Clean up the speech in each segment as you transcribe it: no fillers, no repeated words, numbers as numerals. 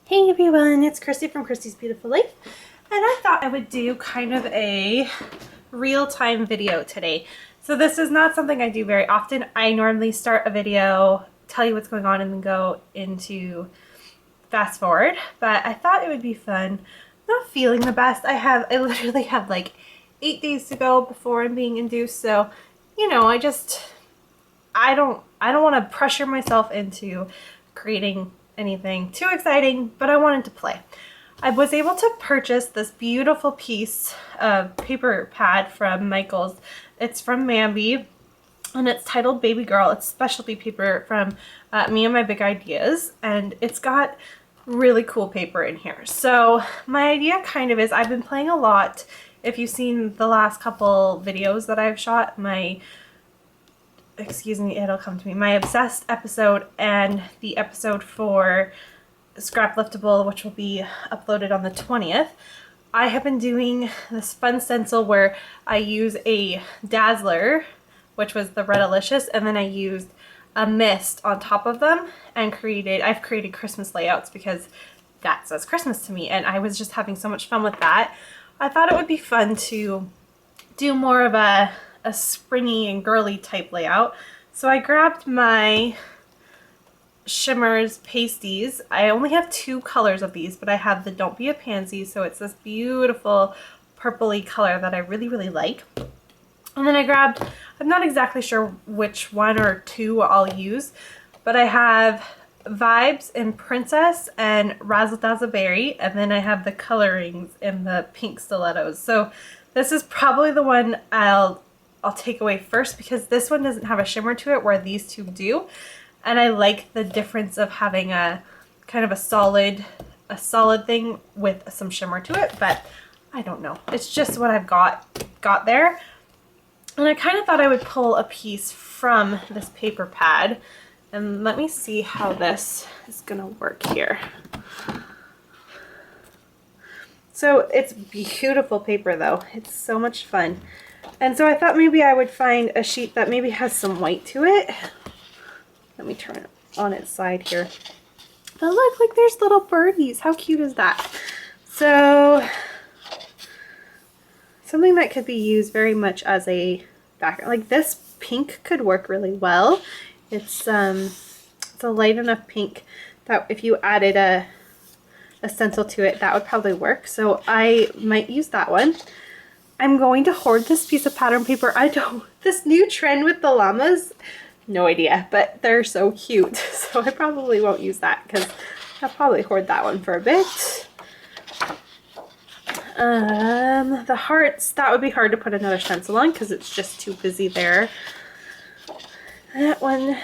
Hey everyone, it's Christy from Christy's Beautiful Life, and I thought I would do kind of a real-time video today. So this is not something I do very often. I normally start a video, tell you what's going on, and then go into fast forward, but I thought it would be fun. Not feeling the best. I literally have like 8 days to go before I'm being induced, so you know, I don't want to pressure myself into creating anything too exciting, but I wanted to play. I was able to purchase this beautiful piece of paper pad from Michaels. It's from Mambi and it's titled Baby Girl. It's specialty paper from Me and My Big Ideas, and it's got really cool paper in here. So my idea kind of is, I've been playing a lot. If you've seen the last couple videos that I've shot, it'll come to me, my Obsessed episode and the episode for Scrap Liftable, which will be uploaded on the 20th, I have been doing this fun stencil where I use a Dazzler, which was the Redalicious, and then I used a mist on top of them and I've created Christmas layouts because that says Christmas to me, and I was just having so much fun with that. I thought it would be fun to do more of a springy and girly type layout. So I grabbed my Shimmers pasties. I only have 2 colors of these, but I have the Don't Be a Pansy, so it's this beautiful purpley color that I really, really like. And then I grabbed, I'm not exactly sure which one or 2 I'll use, but I have Vibes in Princess and Razzle Dazzle Berry, and then I have the colorings in the pink stilettos. So this is probably the one I'll take away first, because this one doesn't have a shimmer to it where these 2 do, and I like the difference of having a kind of a solid thing with some shimmer to it. But I don't know, it's just what I've got there. And I kind of thought I would pull a piece from this paper pad, and let me see how this is gonna work here. So it's beautiful paper though, it's so much fun. And so I thought maybe I would find a sheet that maybe has some white to it. Let me turn it on its side here. But look, like there's little birdies. How cute is that? So something that could be used very much as a background. Like this pink could work really well. It's a light enough pink that if you added a stencil to it, that would probably work. So I might use that one. I'm going to hoard this piece of pattern paper. This new trend with the llamas, no idea, but they're so cute. So I probably won't use that because I'll probably hoard that one for a bit. The hearts, that would be hard to put another stencil on because it's just too busy there. That one,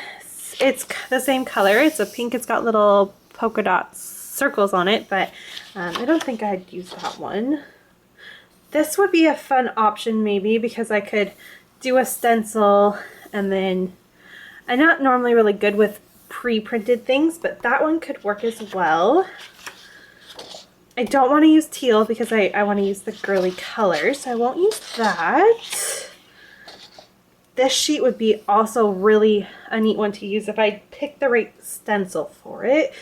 it's the same color. It's a pink. It's got little polka dots, circles on it, but I don't think I'd use that one. This would be a fun option maybe because I could do a stencil, and then I'm not normally really good with pre-printed things, but that one could work as well. I don't want to use teal because I want to use the girly color, so I won't use that. This sheet would be also really a neat one to use if I pick the right stencil for it.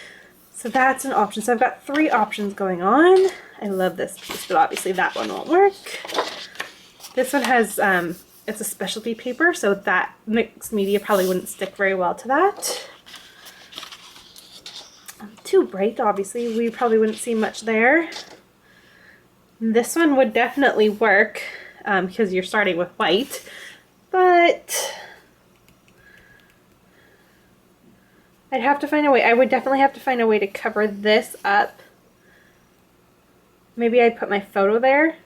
So that's an option. So I've got 3 options going on. I love this piece, but obviously that one won't work. This one has, it's a specialty paper, so that mixed media probably wouldn't stick very well to that. Too bright, obviously. We probably wouldn't see much there. This one would definitely work because you're starting with white, but I'd have to find a way. I would definitely have to find a way to cover this up. Maybe I put my photo there.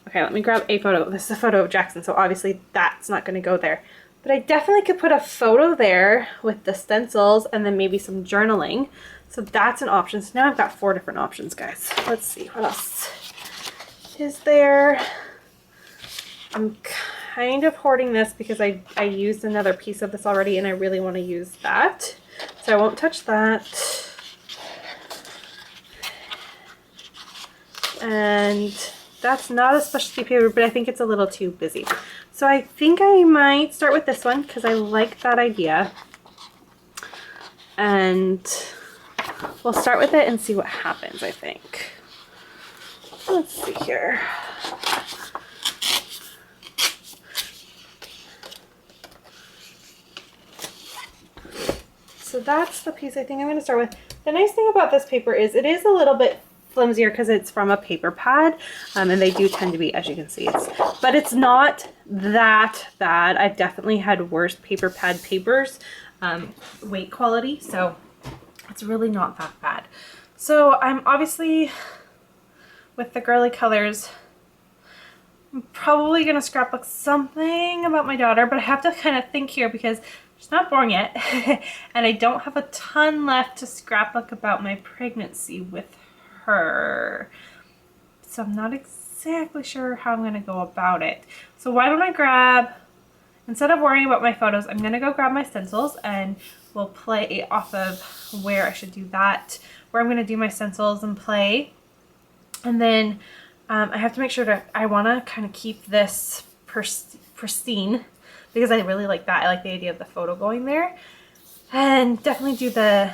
Okay, let me grab a photo. This is a photo of Jackson, so obviously that's not going to go there. But I definitely could put a photo there with the stencils and then maybe some journaling. So that's an option. So now I've got 4 different options, guys. Let's see, what else is there? I'm kind of hoarding this because I used another piece of this already and I really want to use that. So I won't touch that. And that's not a specialty paper, but I think it's a little too busy. So I think I might start with this one because I like that idea. And we'll start with it and see what happens, I think. Let's see here. So that's the piece I think I'm going to start with. The nice thing about this paper is it is a little bit flimsier because it's from a paper pad, and they do tend to be, as you can see, but it's not that bad. I've definitely had worse paper pad papers, weight quality, so it's really not that bad. So I'm obviously, with the girly colors, I'm probably going to scrapbook something about my daughter, but I have to kind of think here because she's not born yet, and I don't have a ton left to scrapbook about my pregnancy with her. So I'm not exactly sure how I'm going to go about it. So why don't I grab, instead of worrying about my photos, I'm going to go grab my stencils and we'll play off of where I should do that, where I'm going to do my stencils and play. And then I have to make sure that I want to kind of keep this pristine because I really like that. I like the idea of the photo going there. And definitely do the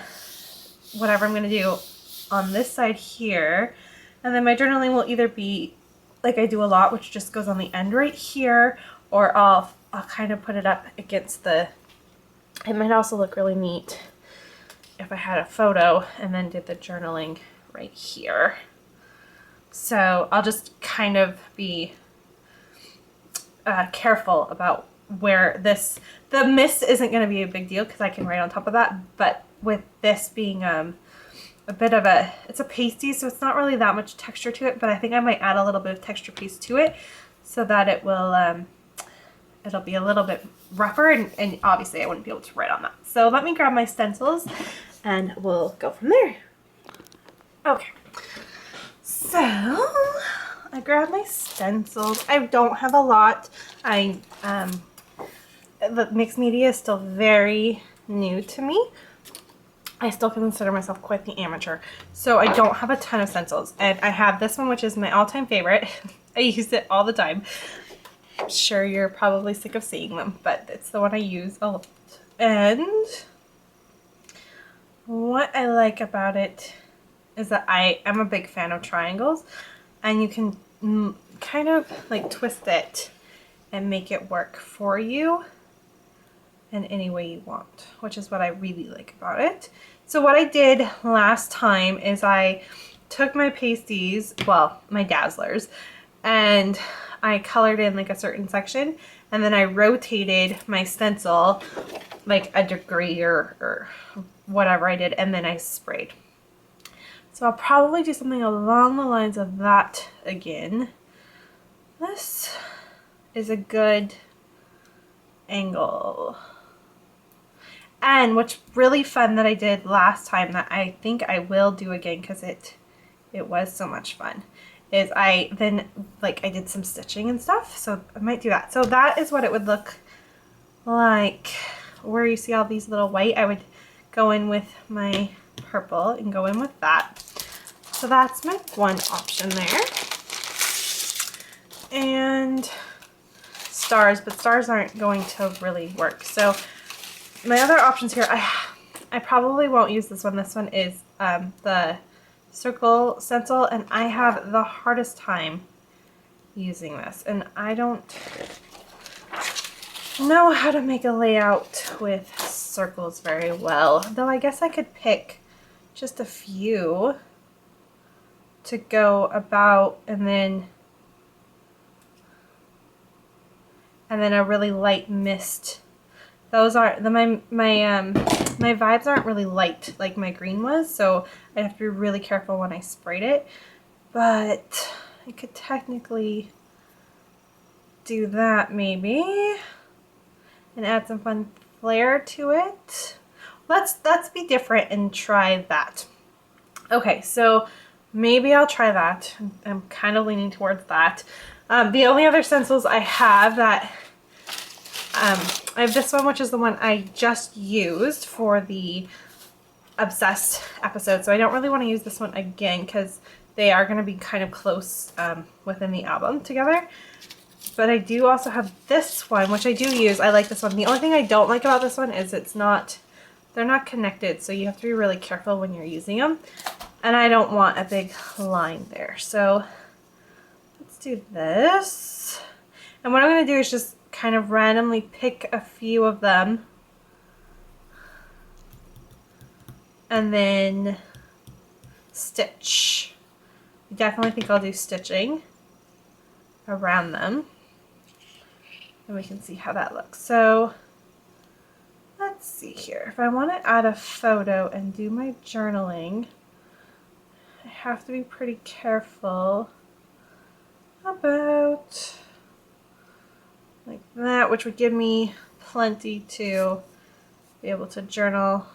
whatever I'm going to do on this side here. And then my journaling will either be like I do a lot, which just goes on the end right here, or I'll kind of put it up against the, it might also look really neat if I had a photo and then did the journaling right here. So I'll just kind of be careful about where this, the mist isn't going to be a big deal because I can write on top of that, but with this being a bit of a, it's a pasty, so it's not really that much texture to it, but I think I might add a little bit of texture piece to it so that it will, it'll be a little bit rougher, and obviously I wouldn't be able to write on that. So let me grab my stencils and we'll go from there. Okay, so I grabbed my stencils. I don't have a lot. The mixed media is still very new to me. I still consider myself quite the amateur. So I don't have a ton of stencils. And I have this one, which is my all-time favorite. I use it all the time. I'm sure you're probably sick of seeing them, but it's the one I use a lot. And what I like about it is that I am a big fan of triangles. And you can kind of like twist it and make it work for you in any way you want, which is what I really like about it. So what I did last time is I took my pasties, well, my Dazzlers, and I colored in like a certain section, and then I rotated my stencil like a degree or whatever I did, and then I sprayed. So I'll probably do something along the lines of that again. This is a good angle. And what's really fun that I did last time that I think I will do again because it was so much fun is I did some stitching and stuff, so I might do that. So that is what it would look like where you see all these little white. I would go in with my purple and go in with that. So that's my one option there. And stars, but stars aren't going to really work. So my other options here, I probably won't use this one. This one is the circle stencil, and I have the hardest time using this. And I don't know how to make a layout with circles very well. Though I guess I could pick just a few to go about, and then a really light mist. Those are my vibes aren't really light like my green was, so I have to be really careful when I sprayed it. But I could technically do that maybe and add some fun flair to it. Let's be different and try that. Okay, so maybe I'll try that. I'm kind of leaning towards that. The only other stencils I have that I have this one, which is the one I just used for the Obsessed episode, so I don't really want to use this one again because they are going to be kind of close within the album together. But I do also have this one, which I do use. I like this one. The only thing I don't like about this one is it's not they're not connected, so you have to be really careful when you're using them. And I don't want a big line there. So let's do this. And what I'm going to do is just kind of randomly pick a few of them. And then stitch. I definitely think I'll do stitching around them. And we can see how that looks. So let's see here. If I want to add a photo and do my journaling, I have to be pretty careful about like that, which would give me plenty to be able to journal.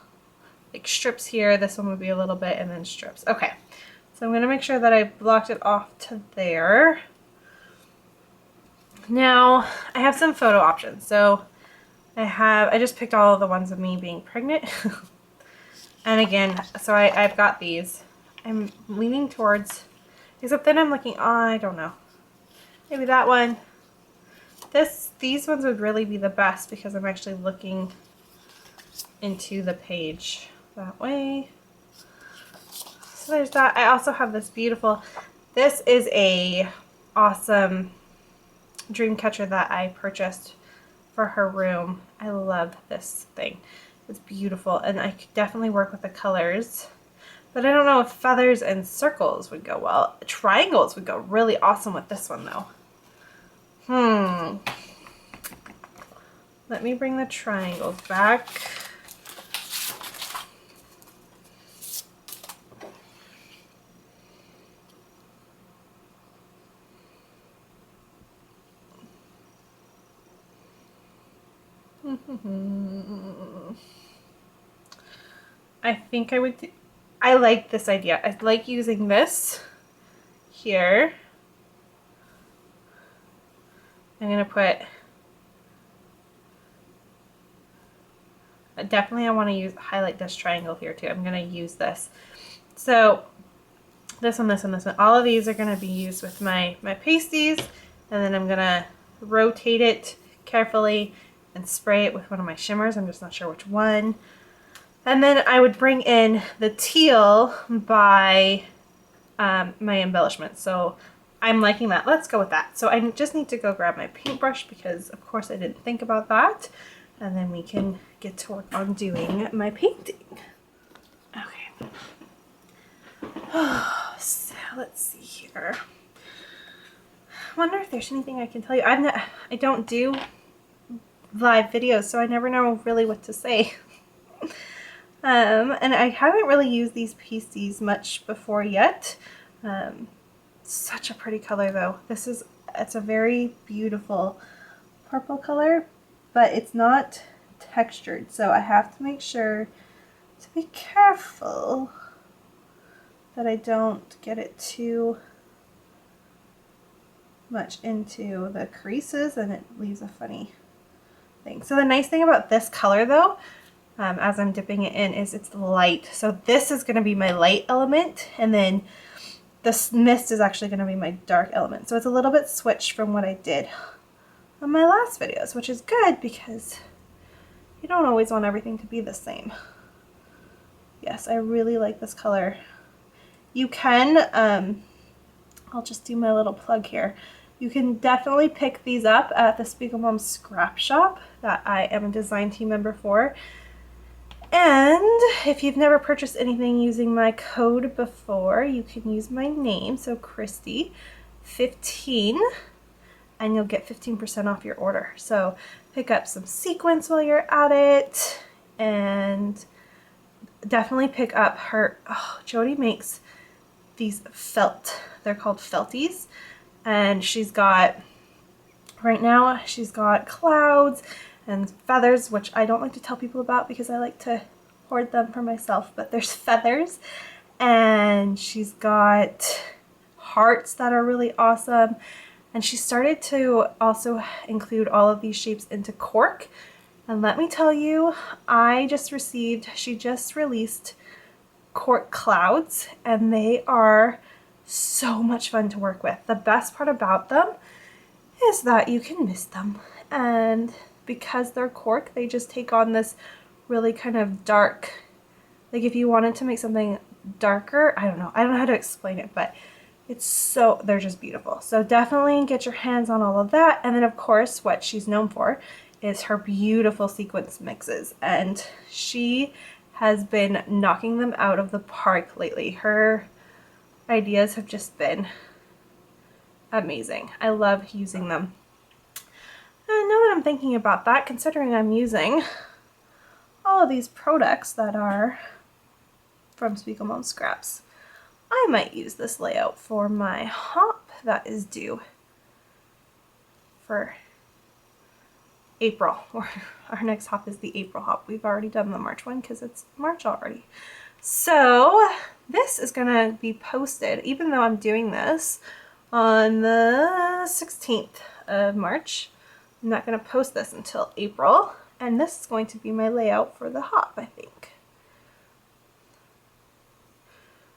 Like strips here, this one would be a little bit, and then strips. Okay, so I'm going to make sure that I blocked it off to there. Now I have some photo options. So I just picked all of the ones of me being pregnant. And again, so I've got these. I'm leaning towards, except then I'm looking, I don't know. Maybe that one. These ones would really be the best because I'm actually looking into the page that way. So there's that. I also have this beautiful, this is a awesome dream catcher that I purchased for her room. I love this thing. It's beautiful, and I could definitely work with the colors. But I don't know if feathers and circles would go well. Triangles would go really awesome with this one though. Let me bring the triangles back. I think I would I like this idea. I like using this here. I'm going to put, definitely I want to highlight this triangle here too. I'm going to use this. So this one, this one, this one. All of these are going to be used with my pasties, and then I'm going to rotate it carefully and spray it with one of my shimmers. I'm just not sure which one. And then I would bring in the teal by my embellishment. So I'm liking that. Let's go with that. So I just need to go grab my paintbrush because of course I didn't think about that. And then we can get to work on doing my painting. Okay. So let's see here. I wonder if there's anything I can tell you. I don't do live videos, so I never know really what to say. And I haven't really used these pasties much before yet. Such a pretty color though. It's a very beautiful purple color, but it's not textured, so I have to make sure to be careful that I don't get it too much into the creases and it leaves a funny thing. So the nice thing about this color though, as I'm dipping it in, is it's light. So this is going to be my light element, and then this mist is actually going to be my dark element. So it's a little bit switched from what I did on my last videos, which is good because you don't always want everything to be the same. Yes, I really like this color. You can, I'll just do my little plug here. You can definitely pick these up at the Spiegelmom Scrap Shop that I am a design team member for. And if you've never purchased anything using my code before, you can use my name, so Christy15, and you'll get 15% off your order. So pick up some sequins while you're at it, and definitely pick up her, Jody makes these felt. They're called felties, and she's got, right now, she's got clouds and feathers, which I don't like to tell people about because I like to hoard them for myself, but there's feathers, and she's got hearts that are really awesome, and she started to also include all of these shapes into cork. And let me tell you, she just released cork clouds, and they are so much fun to work with. The best part about them is that you can miss them, and because they're cork, they just take on this really kind of dark. Like if you wanted to make something darker, I don't know how to explain it, but they're just beautiful. So definitely get your hands on all of that. And then of course what she's known for is her beautiful sequence mixes, and she has been knocking them out of the park lately. Her ideas have just been amazing. I love using them. And now that I'm thinking about that, considering I'm using all of these products that are from Spiegelmom Scraps, I might use this layout for my hop that is due for April. Our next hop is the April hop. We've already done the March one because it's March already. So this is gonna be posted, even though I'm doing this on the 16th of March. I'm not gonna post this until April, and this is going to be my layout for the hop, I think.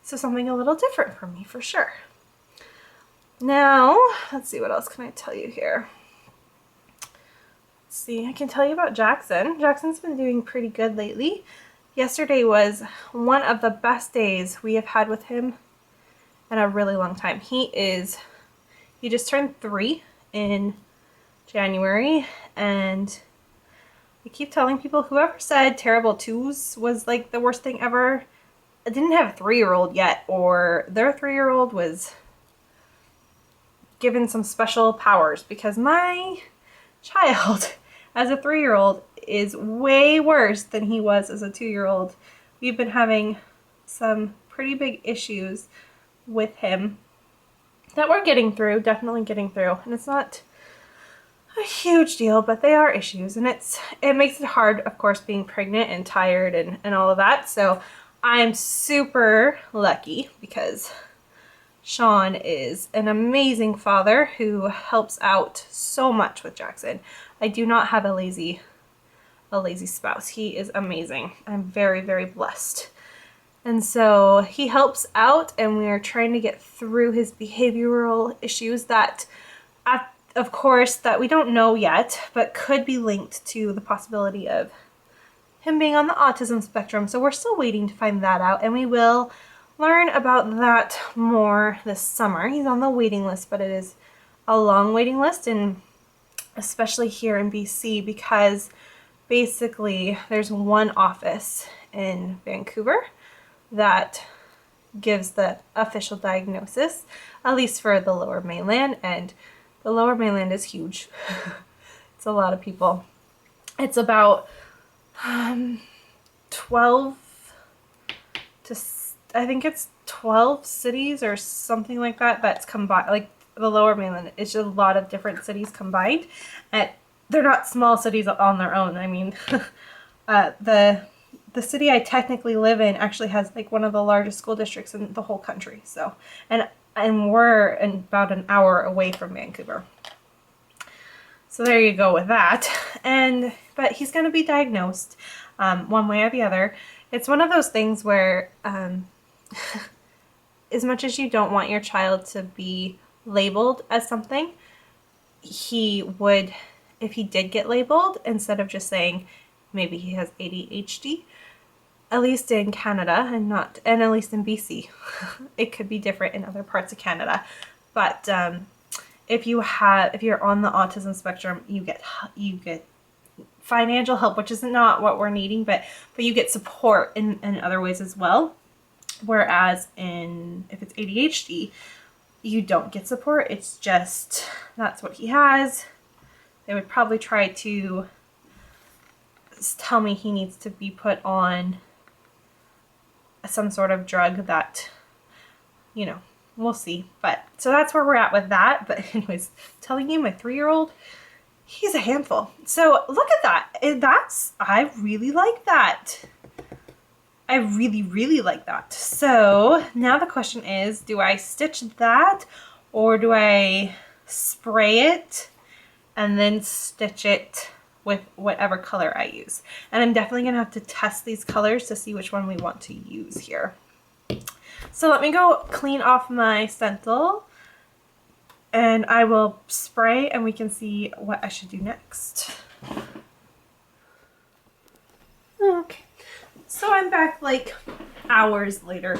So something a little different for me, for sure. Now, let's see, what else can I tell you here? Let's see, I can tell you about Jackson. Jackson's been doing pretty good lately. Yesterday was one of the best days we have had with him in a really long time. He just turned 3 in January, and I keep telling people, whoever said terrible twos was like the worst thing ever, I didn't have a 3-year-old yet, or their 3-year-old was given some special powers, because my child as a 3-year-old is way worse than he was as a 2-year-old. We've been having some pretty big issues with him that we're getting through, definitely getting through, and it's not a huge deal, but they are issues, and it makes it hard, of course, being pregnant and tired and all of that. So I'm super lucky because Sean is an amazing father who helps out so much with Jackson. I do not have a lazy spouse. He is amazing. I'm very, very blessed. And so he helps out, and we are trying to get through his behavioral issues that, of course, that we don't know yet, but could be linked to the possibility of him being on the autism spectrum. So we're still waiting to find that out, and we will learn about that more this summer. He's on the waiting list, but it is a long waiting list, and especially here in BC, because basically there's one office in Vancouver that gives the official diagnosis, at least for the Lower Mainland, and the Lower Mainland is huge. It's a lot of people. It's about 12 to, I think it's 12 cities or something like that that's combined. Like the Lower Mainland, it's just a lot of different cities combined, and they're not small cities on their own. I mean, the city I technically live in actually has like one of the largest school districts in the whole country. So, and we're about an hour away from Vancouver. So there you go with that. But he's going to be diagnosed one way or the other. It's one of those things where as much as you don't want your child to be labeled as something, he would, if he did get labeled, instead of just saying maybe he has ADHD, at least in Canada, and at least in BC, it could be different in other parts of Canada, but if you're on the autism spectrum, you get financial help, which is not what we're needing, but you get support in other ways as well. Whereas if it's ADHD, you don't get support. It's just, that's what he has. They would probably try to tell me he needs to be put on some sort of drug that, we'll see. But so that's where we're at with that. But anyways, telling you, my 3-year-old, he's a handful. So look at that. I really like that. I really, really like that. So now the question is, do I stitch that, or do I spray it and then stitch it with whatever color I use? And I'm definitely gonna have to test these colors to see which one we want to use here. So let me go clean off my stencil, and I will spray, and we can see what I should do next. Okay, so I'm back like hours later.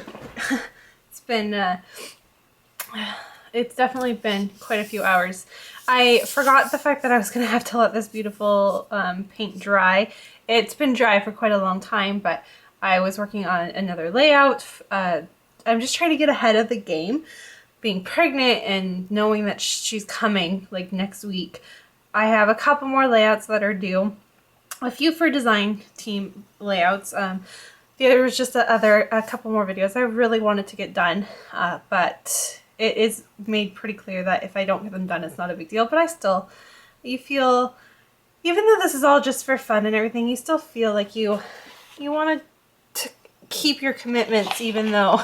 It's definitely been quite a few hours. I forgot the fact that I was gonna have to let this beautiful paint dry. It's been dry for quite a long time, but I was working on another layout. I'm just trying to get ahead of the game. Being pregnant and knowing that she's coming like next week, I have a couple more layouts that are due. A few for design team layouts. There was just a couple more videos I really wanted to get done, but it is made pretty clear that if I don't get them done, it's not a big deal. But you feel, even though this is all just for fun and everything, you still feel like you want to keep your commitments, even though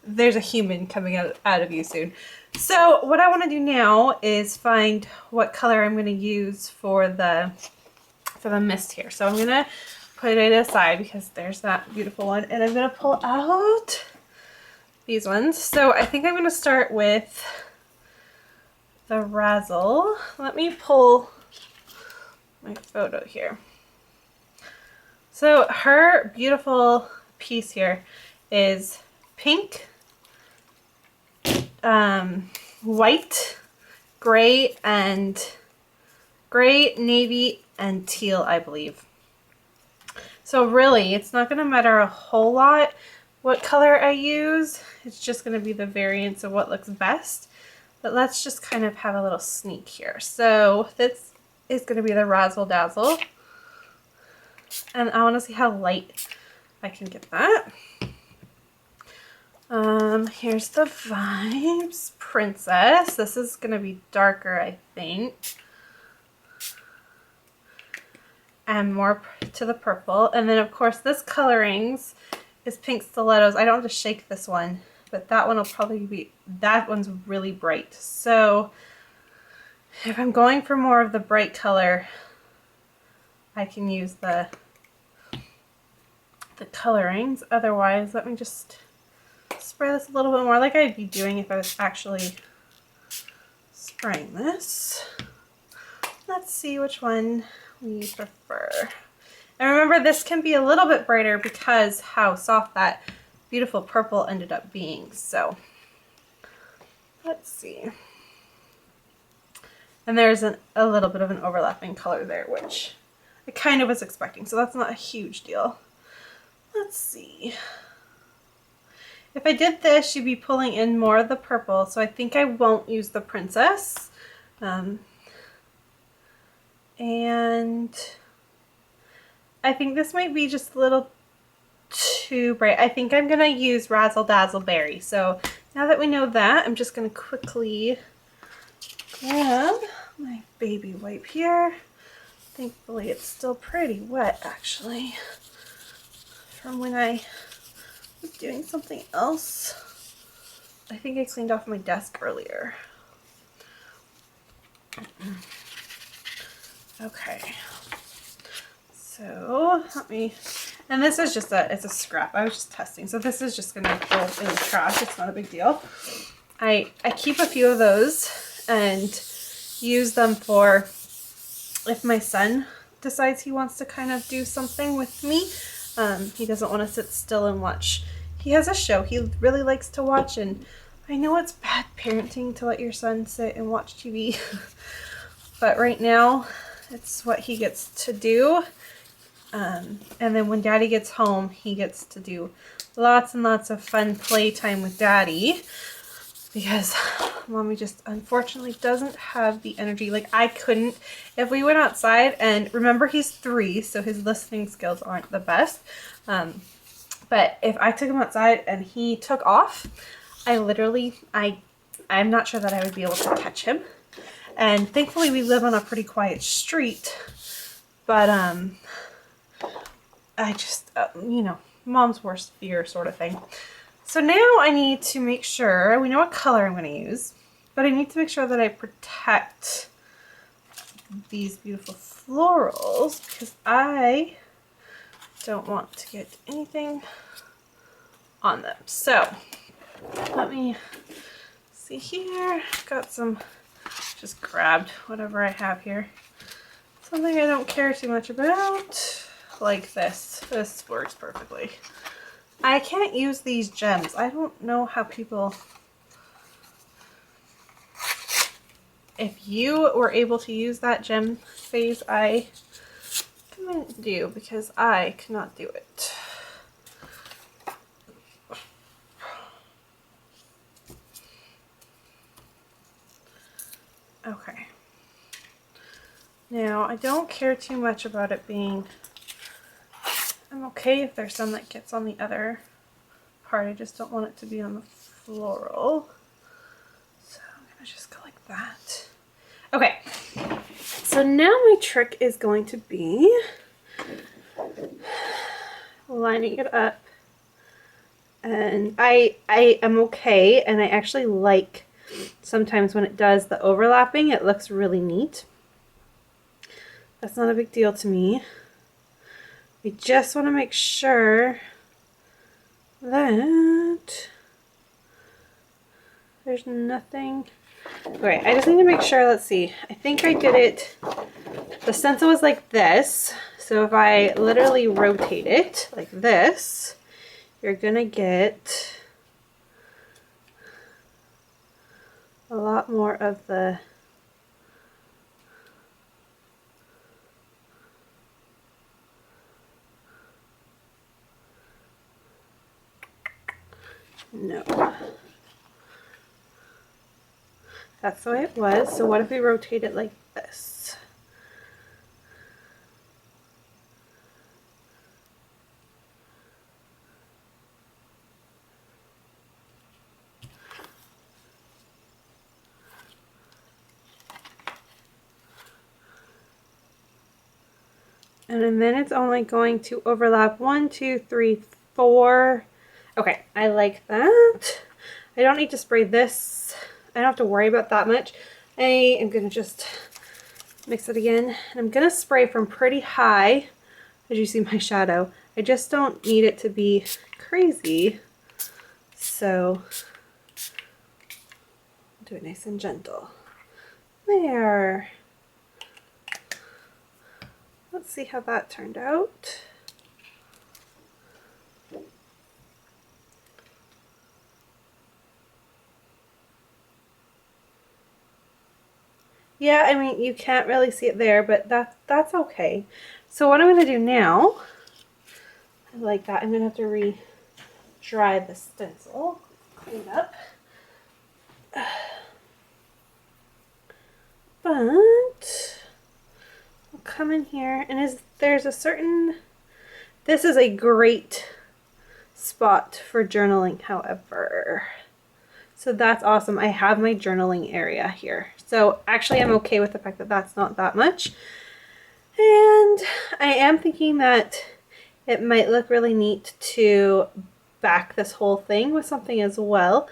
there's a human coming out of you soon. So what I want to do now is find what color I'm going to use for the mist here. So I'm going to put it aside because there's that beautiful one, and I'm going to pull out these ones. So I think I'm going to start with the Razzle. Let me pull my photo here. So her beautiful piece here is pink, white, gray, navy, and teal, I believe. So really, it's not going to matter a whole lot what color I use. It's just going to be the variance of what looks best. But let's just kind of have a little sneak here. So this is going to be the Razzle Dazzle. And I want to see how light I can get that. Here's the Vibes Princess. This is going to be darker, I think. And more to the purple. And then of course this colorings is Pink Stilettos. I don't have to shake this one, but that one will probably be, that one's really bright. So if I'm going for more of the bright color, I can use the colorings. Otherwise, let me just spray this a little bit more like I'd be doing if I was actually spraying this. Let's see which one we prefer. And remember, this can be a little bit brighter because how soft that beautiful purple ended up being. So let's see. And there's a little bit of an overlapping color there, which I kind of was expecting. So that's not a huge deal. Let's see. If I did this, you'd be pulling in more of the purple. So I think I won't use the Princess. And I think this might be just a little too bright. I think I'm going to use Razzle Dazzle Berry. So now that we know that, I'm just going to quickly grab my baby wipe here. Thankfully, it's still pretty wet, actually, from when I was doing something else. I think I cleaned off my desk earlier. Okay. So let me, and this is just it's a scrap. I was just testing. So this is just gonna go in the trash. It's not a big deal. I keep a few of those and use them for if my son decides he wants to kind of do something with me. He doesn't want to sit still and watch. He has a show he really likes to watch, and I know it's bad parenting to let your son sit and watch TV, but right now it's what he gets to do. And then when Daddy gets home, he gets to do lots and lots of fun playtime with Daddy, because Mommy just unfortunately doesn't have the energy. Like, I couldn't, if we went outside, and remember he's 3, so his listening skills aren't the best. But if I took him outside and he took off, I'm not sure that I would be able to catch him. And thankfully we live on a pretty quiet street, but I just, you know, mom's worst fear sort of thing. So now I need to make sure, we know what color I'm going to use, but I need to make sure that I protect these beautiful florals because I don't want to get anything on them. So let me see here. Got some, just grabbed whatever I have here. Something I don't care too much about. like this. This works perfectly. I can't use these gems. I don't know how people... If you were able to use that gem phase, I commend you because I cannot do it. Okay. Now, I don't care too much about it being... I'm okay if there's some that gets on the other part. I just don't want it to be on the floral. So I'm going to just go like that. Okay. So now my trick is going to be lining it up. And I am okay, and I actually like sometimes when it does the overlapping, it looks really neat. That's not a big deal to me. I just want to make sure that there's nothing. Okay, I just need to make sure. Let's see. I think I did it. The stencil was like this. So if I literally rotate it like this, you're gonna get a lot more of the no. That's the way it was. So what if we rotate it like this? And then it's only going to overlap 1, 2, 3, 4. Okay, I like that. I don't need to spray this. I don't have to worry about that much. I am going to just mix it again. And I'm going to spray from pretty high, as you see my shadow. I just don't need it to be crazy. So, do it nice and gentle. There. Let's see how that turned out. Yeah, I mean, you can't really see it there, but that's okay. So what I'm going to do now, I like that. I'm going to have to re-dry the stencil, clean it up. But I'll come in here, and there's a certain, this is a great spot for journaling, however. So that's awesome. I have my journaling area here. So actually I'm okay with the fact that that's not that much. And I am thinking that it might look really neat to back this whole thing with something as well.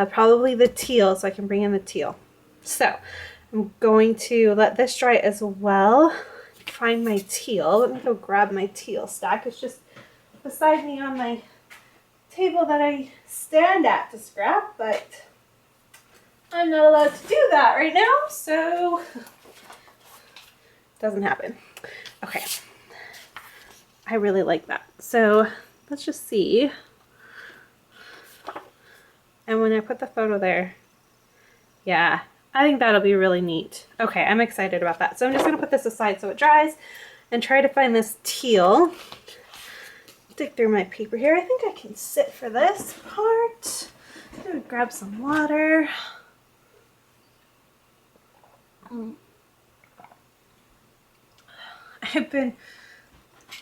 Probably the teal, so I can bring in the teal. So I'm going to let this dry as well. Find my teal. Let me go grab my teal stack. It's just beside me on my table that I stand at to scrap, but I'm not allowed to do that right now, so it doesn't happen. Okay, I really like that. So let's just see. And when I put the photo there, yeah, I think that'll be really neat. Okay, I'm excited about that. So I'm just gonna put this aside so it dries and try to find this teal. Dig through my paper here. I think I can sit for this part. I'm gonna grab some water. I've been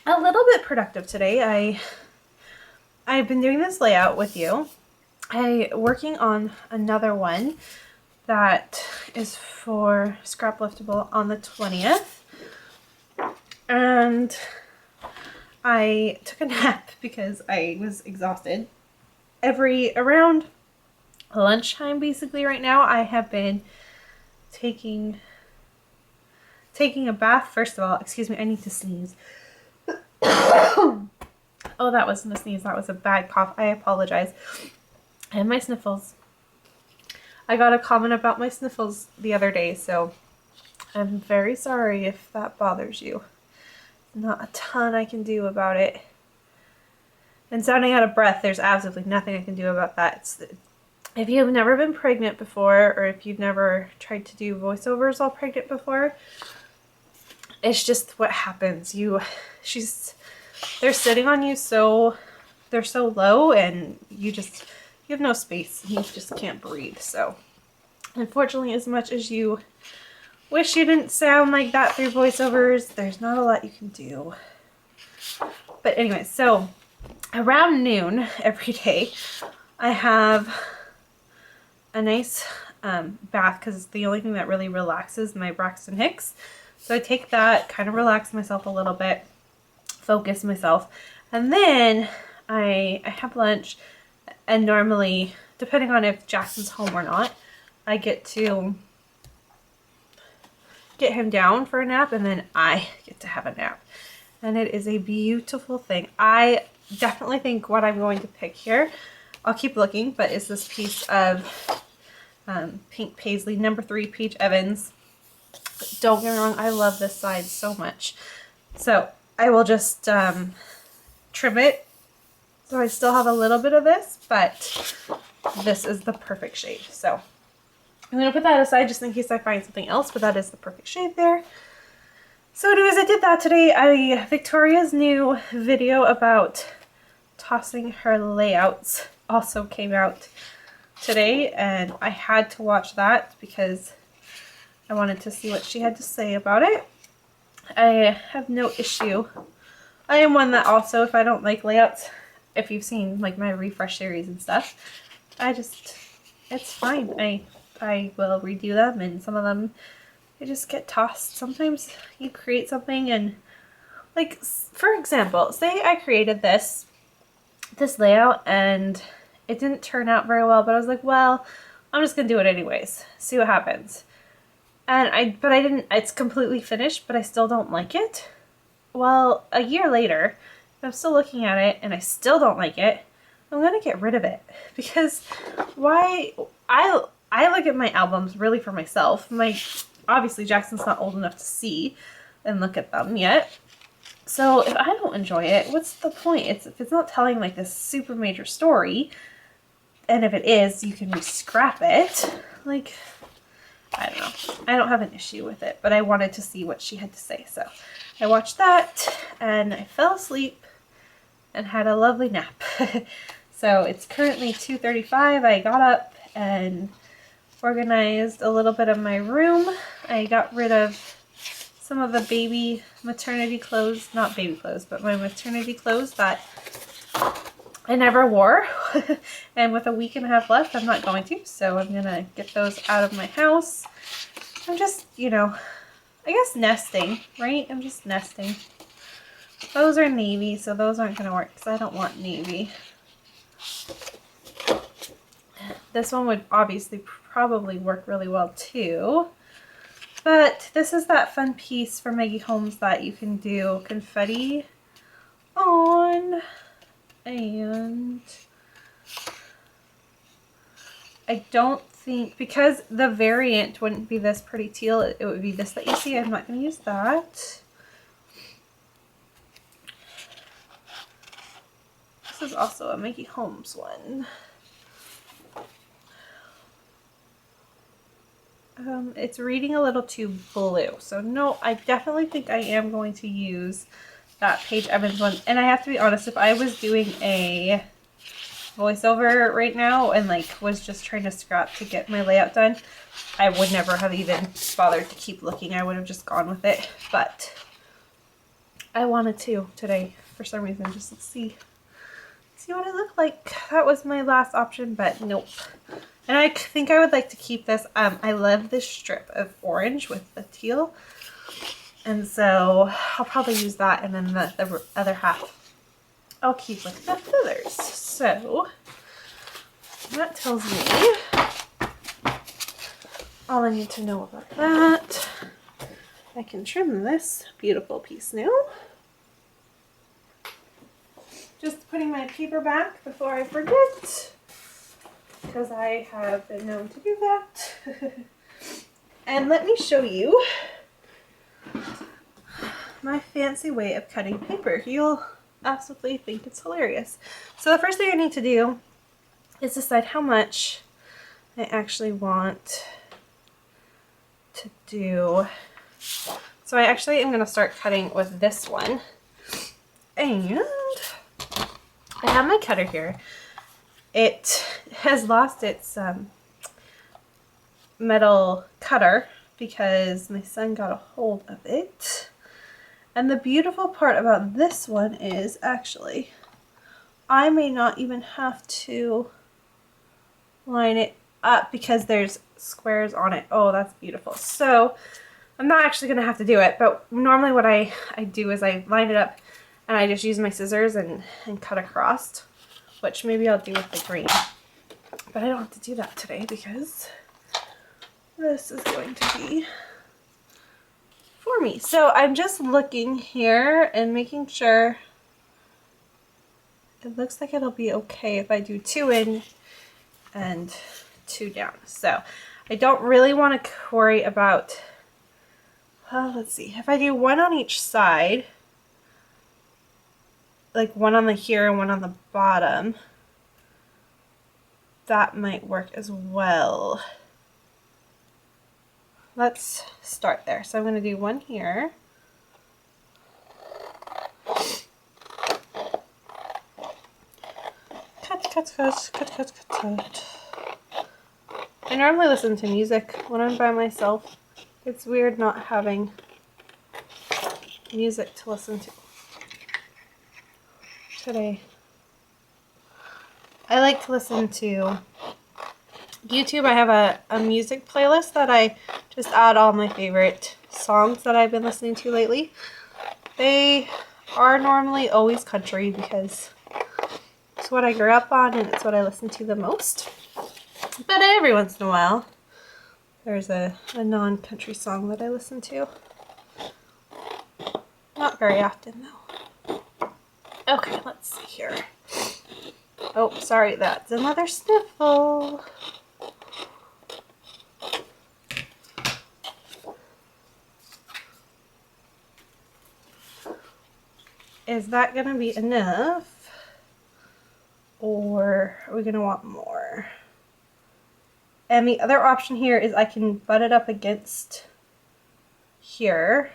a little bit productive today. I've been doing this layout with you. Working on another one that is for Scrap Liftable on the 20th. And I took a nap because I was exhausted. Around lunchtime basically right now, I have been taking a bath. First of all, excuse me, I need to sneeze. Oh, that wasn't a sneeze, that was a bad cough. I apologize. And my sniffles. I got a comment about my sniffles the other day, so I'm very sorry if that bothers you. not a ton I can do about it. And sounding out of breath, there's absolutely nothing I can do about that. If you've never been pregnant before, or if you've never tried to do voiceovers while pregnant before, it's just what happens. They're sitting on you they're so low, and you have no space. You just can't breathe. So unfortunately, as much as you wish you didn't sound like that through voiceovers, there's not a lot you can do. But anyway, so around noon every day, I have a nice bath, because it's the only thing that really relaxes my Braxton Hicks. So I take that, kind of relax myself a little bit, focus myself, and then I have lunch, and normally, depending on if Jackson's home or not, I get to get him down for a nap, and then I get to have a nap. And it is a beautiful thing. I definitely think what I'm going to pick here, I'll keep looking, but is this piece of Pink Paisley No. 3 Peach Evans. Don't get me wrong, I love this side so much. So I will just trim it so I still have a little bit of this, but this is the perfect shade. So I'm going to put that aside just in case I find something else, but that is the perfect shade there. So anyways, I did that today. Victoria's new video about tossing her layouts also came out today, and I had to watch that because I wanted to see what she had to say about it. I have no issue. I am one that also, if I don't like layouts, if you've seen like my refresh series and stuff, it's fine. I will redo them, and some of them they just get tossed. Sometimes you create something, and like, for example, say I created this layout and it didn't turn out very well, but I was like, well, I'm just gonna do it anyways, see what happens. And but I didn't, it's completely finished, but I still don't like it. Well, a year later, if I'm still looking at it and I still don't like it, I'm gonna get rid of it. Because why? I look at my albums really for myself. Obviously Jackson's not old enough to see and look at them yet. So if I don't enjoy it, what's the point? If it's not telling like this super major story, and if it is, you can re-scrap it. Like, I don't know. I don't have an issue with it, but I wanted to see what she had to say. So I watched that, and I fell asleep and had a lovely nap. So it's currently 2:35. I got up and organized a little bit of my room. I got rid of some of the baby maternity clothes, not baby clothes, but my maternity clothes that I never wore. And with a week and a half left, I'm not going to. So I'm going to get those out of my house. I'm just, I guess nesting, right? I'm just nesting. Those are navy, so those aren't going to work because I don't want navy. This one would obviously probably work really well too. But this is that fun piece for Maggie Holmes that you can do confetti on. And I don't think, because the variant wouldn't be this pretty teal, it would be this that you see. I'm not going to use that. This is also a Maggie Holmes one. It's reading a little too blue. So no, I definitely think I am going to use that Paige Evans one. And I have to be honest, if I was doing a voiceover right now and like was just trying to scrap to get my layout done, I would never have even bothered to keep looking. I would have just gone with it. But I wanted to today for some reason, just to see what it looked like. That was my last option, but nope. And I think I would like to keep this. I love this strip of orange with the teal. And so I'll probably use that, and then the other half I'll keep with the feathers. So that tells me all I need to know about that. I can trim this beautiful piece now. Just putting my paper back before I forget, because I have been known to do that. And let me show you my fancy way of cutting paper. You'll absolutely think it's hilarious. So the first thing I need to do is decide how much I actually want to do. So I actually am going to start cutting with this one. And I have my cutter here. It has lost its metal cutter because my son got a hold of it. And the beautiful part about this one is actually I may not even have to line it up because there's squares on it. Oh, that's beautiful. So I'm not actually going to have to do it, but normally what I do is I line it up and I just use my scissors and cut across, which maybe I'll do with the green. But I don't have to do that today because this is going to be for me. So I'm just looking here and making sure it looks like it'll be okay if I do 2 in and 2 down. So I don't really want to worry about, let's see, if I do 1 on each side, like 1 on the here and 1 on the bottom, that might work as well. Let's start there. So I'm going to do 1 here. Cut. I normally listen to music when I'm by myself. It's weird not having music to listen to today. I like to listen to YouTube. I have a music playlist that I just add all my favorite songs that I've been listening to lately. They are normally always country because it's what I grew up on and it's what I listen to the most. But every once in a while, there's a non-country song that I listen to. Not very often, though. Okay, let's see here. Oh, sorry, that's another sniffle. Is that going to be enough? Or are we going to want more? And the other option here is I can butt it up against here.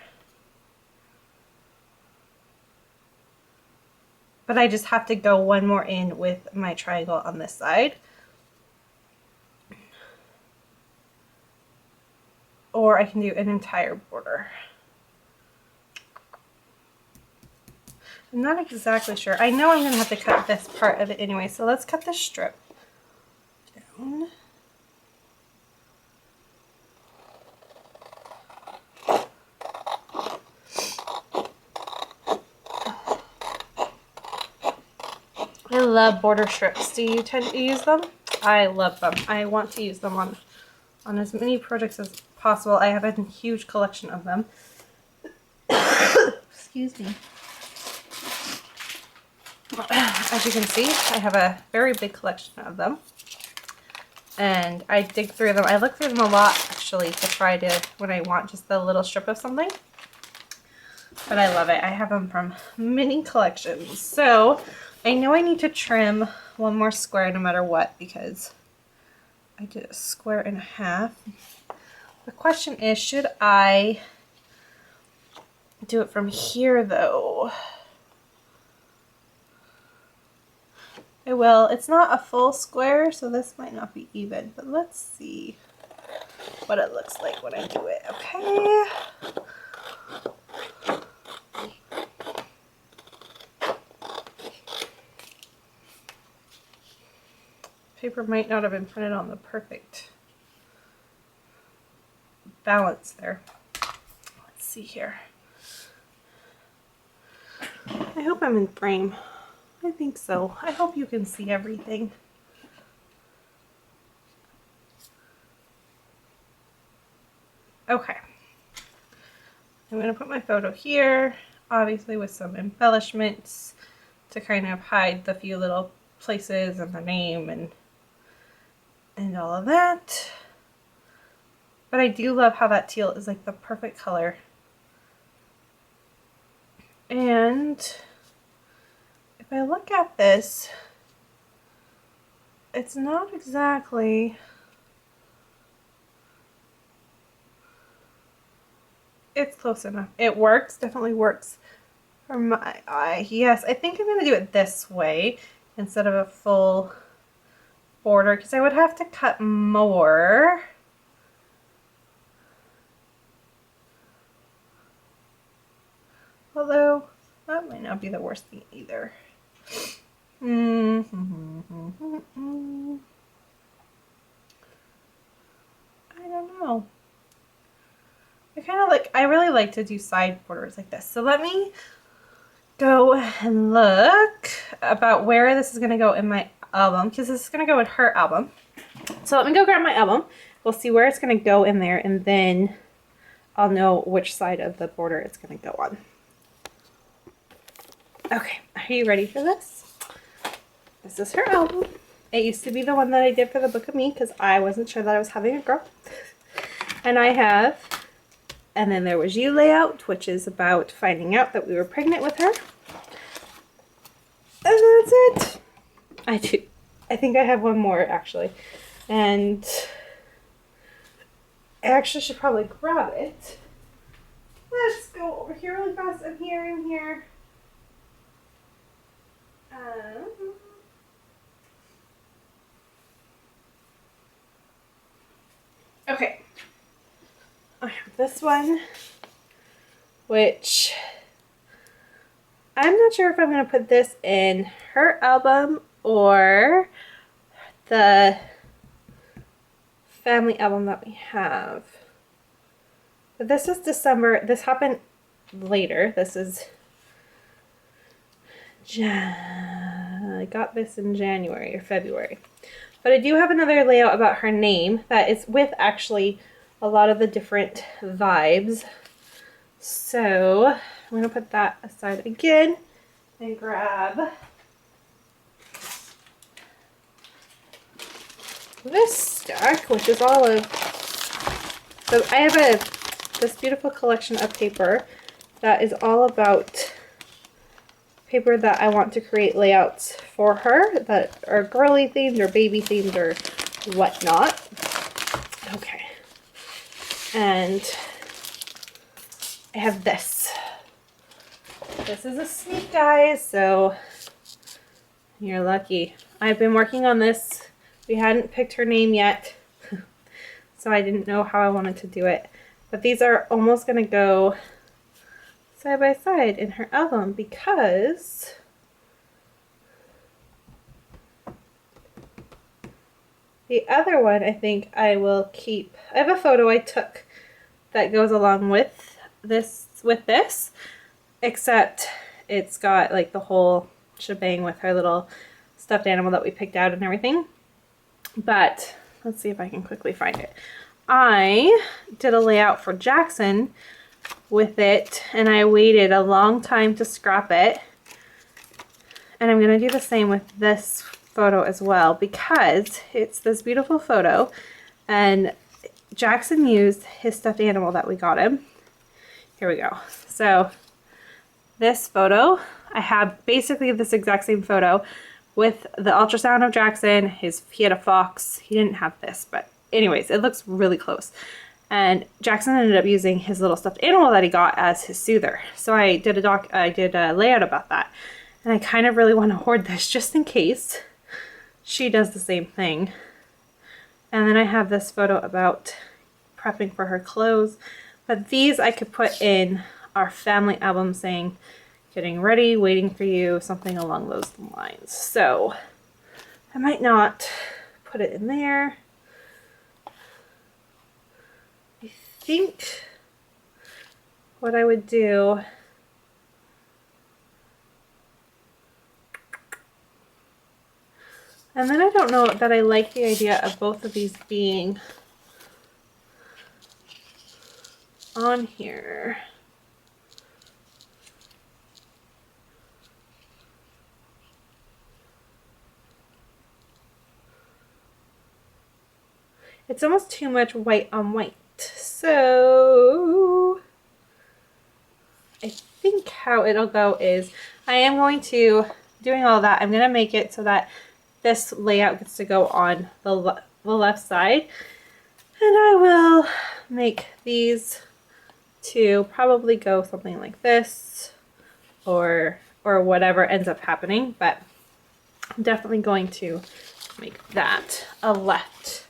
But I just have to go 1 more in with my triangle on this side. Or I can do an entire border. I'm not exactly sure. I know I'm going to have to cut this part of it anyway, so let's cut this strip down. I love border strips. Do you tend to use them? I love them. I want to use them on as many projects as possible. I have a huge collection of them. Excuse me. As you can see, I have a very big collection of them. And I dig through them. I look through them a lot, actually, to try to, when I want just a little strip of something. But I love it. I have them from many collections. So I know I need to trim 1 more square no matter what because I did a square and a half. The question is, should I do it from here though? I will. It's not a full square, so this might not be even, but let's see what it looks like when I do it, okay? Paper might not have been printed on the perfect balance there. Let's see here. I hope I'm in frame. I think so. I hope you can see everything. Okay. I'm going to put my photo here, obviously with some embellishments to kind of hide the few little places and the name and all of that. But I do love how that teal is like the perfect color And if I look at this, it's not exactly, it's close enough. It works, definitely works for my eye. Yes, I think I'm gonna do it this way instead of a full border because I would have to cut more. Although that might not be the worst thing either. I don't know. I really like to do side borders like this. So let me go and look about where this is going to go in my album, because this is going to go in her album. So let me go grab my album. We'll see where it's going to go in there, and then I'll know which side of the border it's going to go on. Okay, are you ready for this? This is her album. It used to be the one that I did for the Book of Me because I wasn't sure that I was having a girl. And I have, and then there was You layout, which is about finding out that we were pregnant with her. And that's it. I think I have one more actually. And I actually should probably grab it. Let's go over here really fast. I'm here. Okay. I have this one, which I'm not sure if I'm going to put this in her album or the family album that we have. But this is December. This happened later. This is I got this in January or February. But I do have another layout about her name that is with actually a lot of the different vibes. So I'm going to put that aside again and grab this stack, which is all of, so I have this beautiful collection of paper that is all about paper that I want to create layouts for her that are girly themed or baby themed or whatnot. Okay. And I have this. This is a sneak, guys, so you're lucky. I've been working on this. We hadn't picked her name yet, so I didn't know how I wanted to do it. But these are almost going to go side by side in her album because the other one I think I will keep. I have a photo I took that goes along with this, except it's got like the whole shebang with her little stuffed animal that we picked out and everything. But let's see if I can quickly find it. I did a layout for Jackson with it, and I waited a long time to scrap it. And I'm going to do the same with this photo as well because it's this beautiful photo, and Jackson used his stuffed animal that we got him. Here we go. So this photo, I have basically this exact same photo with the ultrasound of Jackson. He had a fox. He didn't have this, but anyways, it looks really close. And Jackson ended up using his little stuffed animal that he got as his soother. So I did a layout about that. And I kind of really want to hoard this just in case she does the same thing. And then I have this photo about prepping for her clothes. But these I could put in our family album saying, getting ready, waiting for you, something along those lines. So I might not put it in there. I think what I would do and then I don't know that I like the idea of both of these being on here. It's almost too much white on white. So I think how it'll go is I am going to, doing all that, I'm going to make it so that this layout gets to go on the left side. And I will make these to probably go something like this or whatever ends up happening, but I'm definitely going to make that a left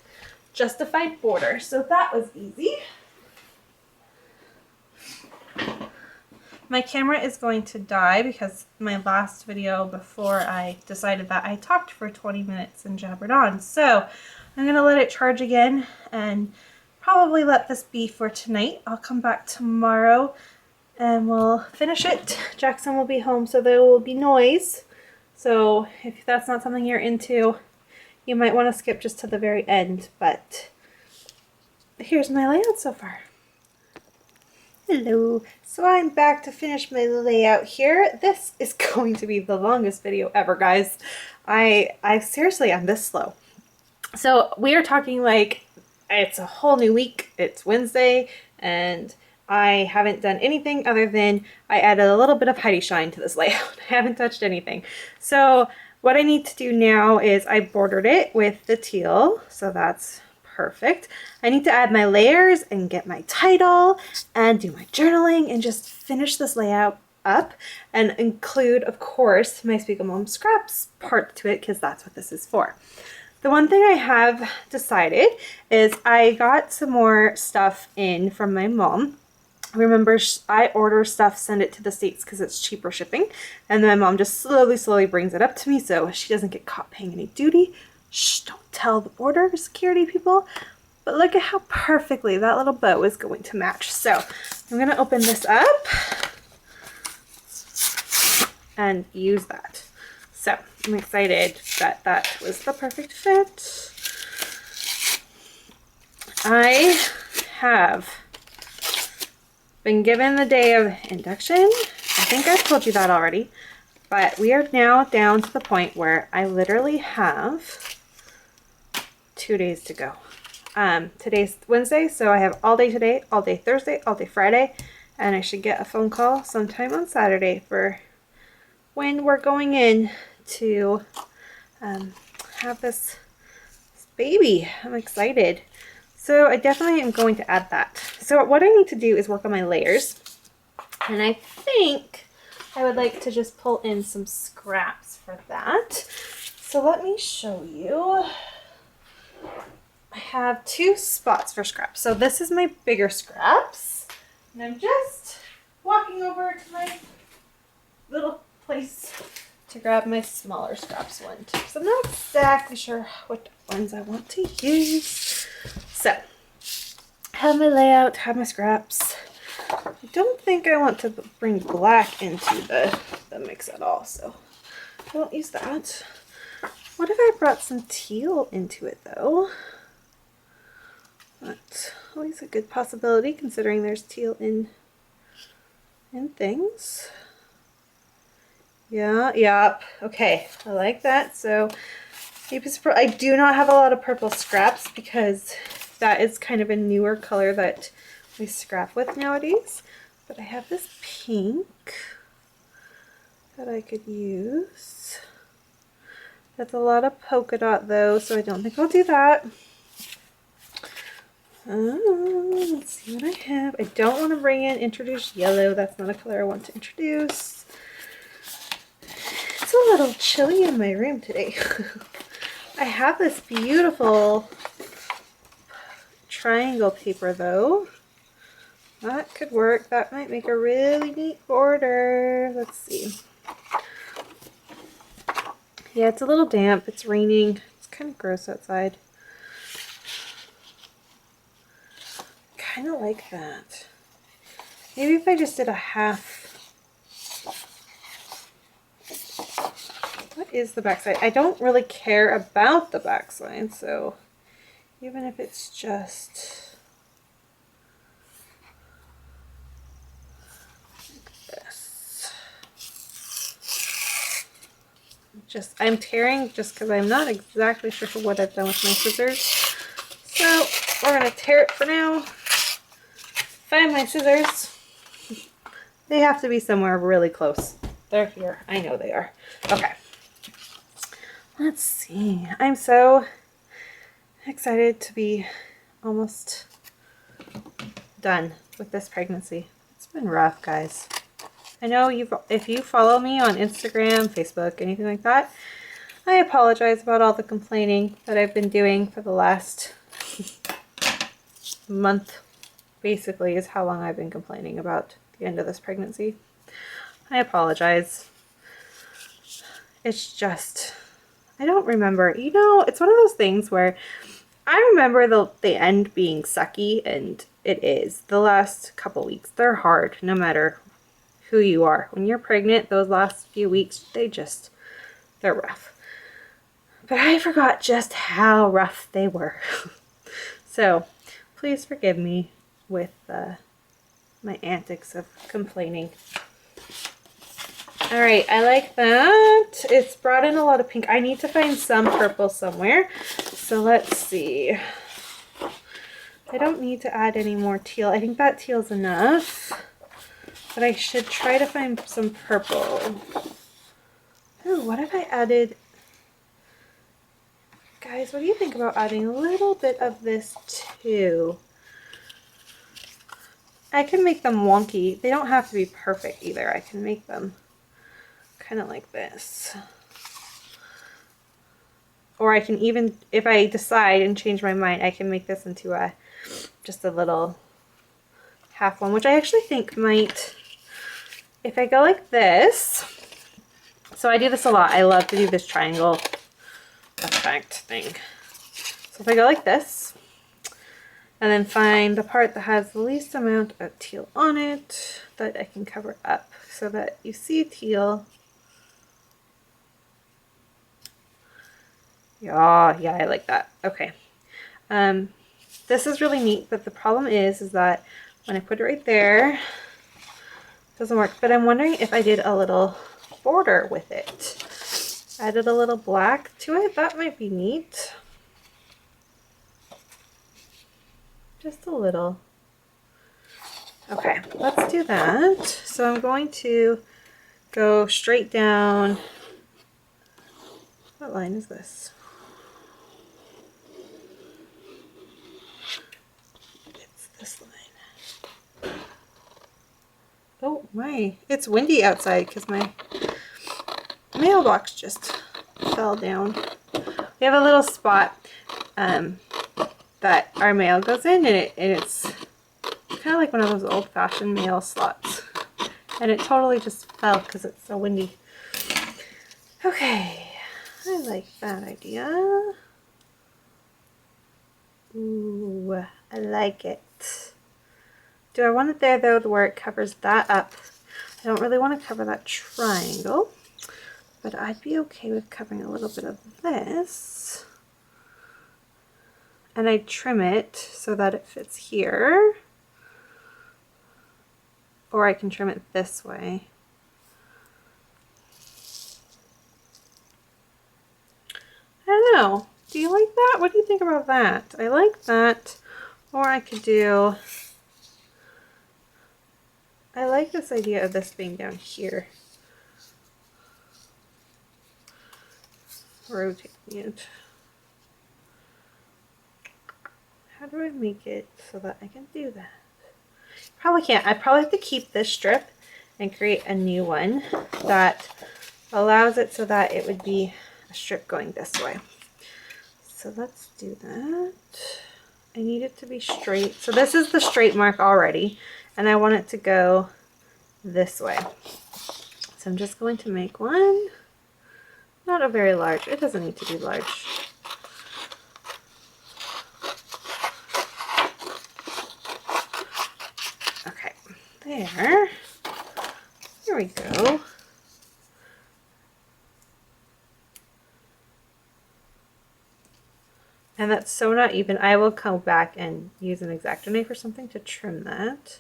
justified border. So that was easy. My camera is going to die because my last video before I decided that I talked for 20 minutes and jabbered on. So I'm going to let it charge again and probably let this be for tonight. I'll come back tomorrow and we'll finish it. Jackson will be home, so there will be noise. So if that's not something you're into, you might want to skip just to the very end, but here's my layout so far. Hello. So I'm back to finish my layout here. This is going to be the longest video ever, guys. I seriously am this slow. So we are talking like it's a whole new week. It's Wednesday and I haven't done anything other than I added a little bit of Heidi Shine to this layout. I haven't touched anything. So what I need to do now is I bordered it with the teal. So that's perfect. I need to add my layers and get my title and do my journaling and just finish this layout up and include, of course, my Speak a Mom Scraps part to it because that's what this is for. The one thing I have decided is I got some more stuff in from my mom. Remember, I order stuff, send it to the States because it's cheaper shipping, and then my mom just slowly brings it up to me so she doesn't get caught paying any duty. Shh, don't tell the border security people. But look at how perfectly that little bow is going to match. So I'm going to open this up and use that. So I'm excited that that was the perfect fit. I have been given the day of induction. I think I've told you that already, but we are now down to the point where I literally have 2 days to go. Today's Wednesday, so I have all day today, all day Thursday, all day Friday, and I should get a phone call sometime on Saturday for when we're going in to have this baby. I'm excited. So I definitely am going to add that. So what I need to do is work on my layers, and I think I would like to just pull in some scraps for that. So let me show you. I have 2 spots for scraps. So this is my bigger scraps, and I'm just walking over to my little place to grab my smaller scraps one too. So I'm not exactly sure what ones I want to use. So have my layout, have my scraps. I don't think I want to bring black into the mix at all, so I won't use that. What if I brought some teal into it though? That's always a good possibility considering there's teal in things. Yeah, okay, I like that. So I do not have a lot of purple scraps because that is kind of a newer color that we scrap with nowadays. But I have this pink that I could use. That's a lot of polka dot though, so I don't think I'll do that. Let's see what I have. I don't want to bring in introduce yellow. That's not a color I want to introduce. It's a little chilly in my room today. I have this beautiful triangle paper though. That could work. That might make a really neat border. Let's see. Yeah, it's a little damp. It's raining. It's kind of gross outside. Kind of like that. Maybe if I just did a half. What is the backside? I don't really care about the backside, so even if it's just like this. I'm tearing just because I'm not exactly sure what I've done with my scissors. So we're going to tear it for now. Find my scissors. They have to be somewhere really close. They're here. I know they are. Okay. Let's see. I'm so excited to be almost done with this pregnancy. It's been rough, guys. I know if you follow me on Instagram, Facebook, anything like that, I apologize about all the complaining that I've been doing for the last month. Basically is how long I've been complaining about the end of this pregnancy. I apologize. It's just, I don't remember. You know, it's one of those things where I remember the end being sucky, and it is. The last couple weeks, they're hard no matter who you are. When you're pregnant, those last few weeks, they're rough. But I forgot just how rough they were. So please forgive me with my antics of complaining. All right, I like that. It's brought in a lot of pink. I need to find some purple somewhere. So let's see. I don't need to add any more teal. I think that teal's enough. But I should try to find some purple. Ooh, what if I added... Guys, what do you think about adding a little bit of this too? I can make them wonky. They don't have to be perfect either. I can make them kind of like this. Or I can even, if I decide and change my mind, I can make this into just a little half one, which I actually think might, if I go like this, so I do this a lot. I love to do this triangle effect thing. So if I go like this, and then find the part that has the least amount of teal on it that I can cover up so that you see teal. Yeah, I like that. Okay. This is really neat, but the problem is that when I put it right there, it doesn't work. But I'm wondering if I did a little border with it. Added a little black to it. That might be neat. Just a little. Okay, let's do that. So I'm going to go straight down. What line is this? It's this line. Oh my, it's windy outside because my mailbox just fell down. We have a little spot that our mail goes in, and it's kind of like one of those old-fashioned mail slots, and it totally just fell because it's so windy. Okay, I like that idea. Ooh, I like it. Do I want it there though, where it covers that up? I don't really want to cover that triangle, but I'd be okay with covering a little bit of this. And I trim it so that it fits here. Or I can trim it this way. I don't know. Do you like that? What do you think about that? I like that. Or I could do... I like this idea of this being down here. Rotating it. How do I make it so that I can do that? Probably can't. I probably have to keep this strip and create a new one that allows it so that it would be a strip going this way. So let's do that. I need it to be straight. So this is the straight mark already, and I want it to go this way. So I'm just going to make one. Not a very large. It doesn't need to be large. Okay, there. Here we go. And that's so not even. I will come back and use an X-Acto knife or something to trim that.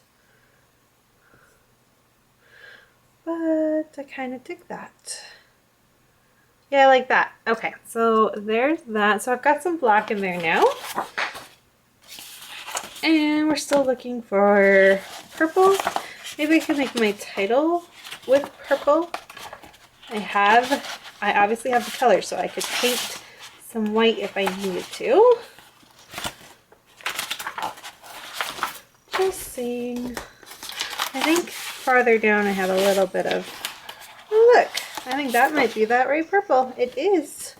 But I kind of dig that. Yeah, I like that. Okay, so there's that. So I've got some black in there now. And we're still looking for purple. Maybe I can make my title with purple. I obviously have the color, so I could paint some white if I needed to. Just seeing. I think farther down I have a little bit of, oh, look, I think that might be that right purple. It is.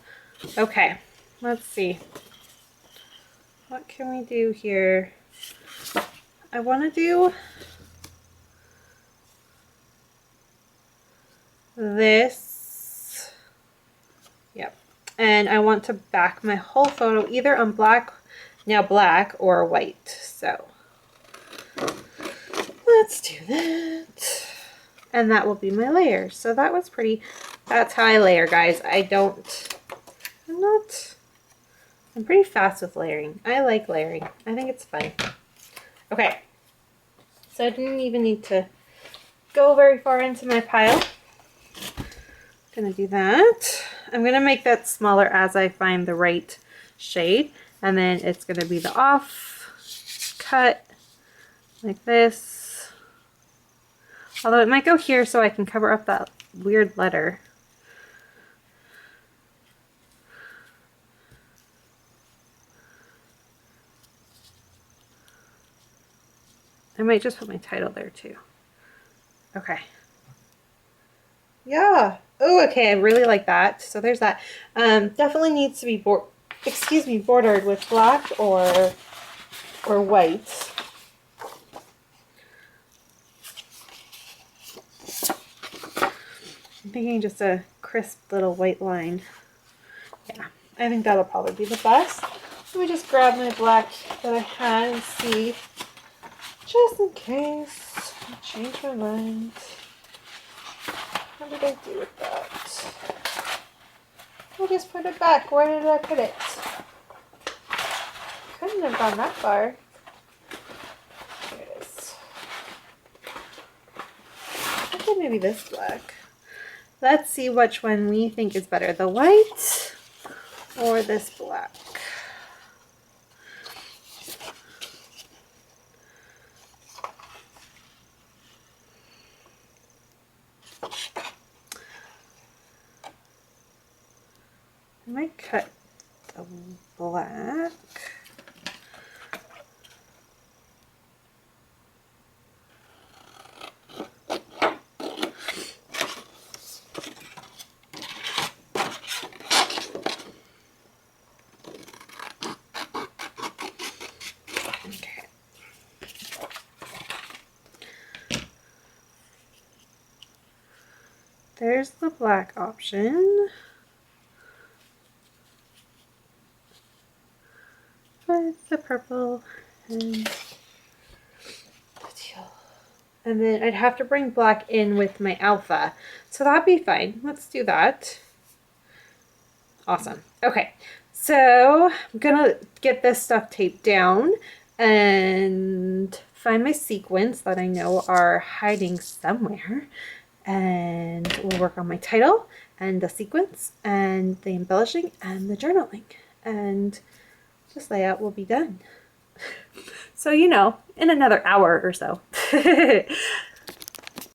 Okay, let's see. What can we do here? I want to do this. Yep. And I want to back my whole photo either on black or white. So let's do that. And that will be my layer. So that was pretty, that's how I layer, guys. I'm pretty fast with layering. I like layering. I think it's fun. Okay. So I didn't even need to go very far into my pile. Gonna do that. I'm gonna make that smaller as I find the right shade, and then it's gonna be the off cut like this. Although it might go here so I can cover up that weird letter. I might just put my title there too. Okay. Yeah. Oh, okay. I really like that. So there's that. Definitely needs to be bordered with black or white. I'm thinking just a crisp little white line. Yeah, I think that'll probably be the best. Let me just grab my black that I had and see, just in case I change my mind. What did I do with that? I just put it back. Where did I put it? Couldn't have gone that far. Here it is. Okay, maybe this black. Let's see which one we think is better, the white or this black. I might cut the black. Okay. There's the black option. With the purple and the teal. And then I'd have to bring black in with my alpha. So that'd be fine. Let's do that. Awesome. Okay. So I'm gonna get this stuff taped down and find my sequins that I know are hiding somewhere. And we'll work on my title and the sequins and the embellishing and the journaling. And this layout will be done. So, you know, in another hour or so.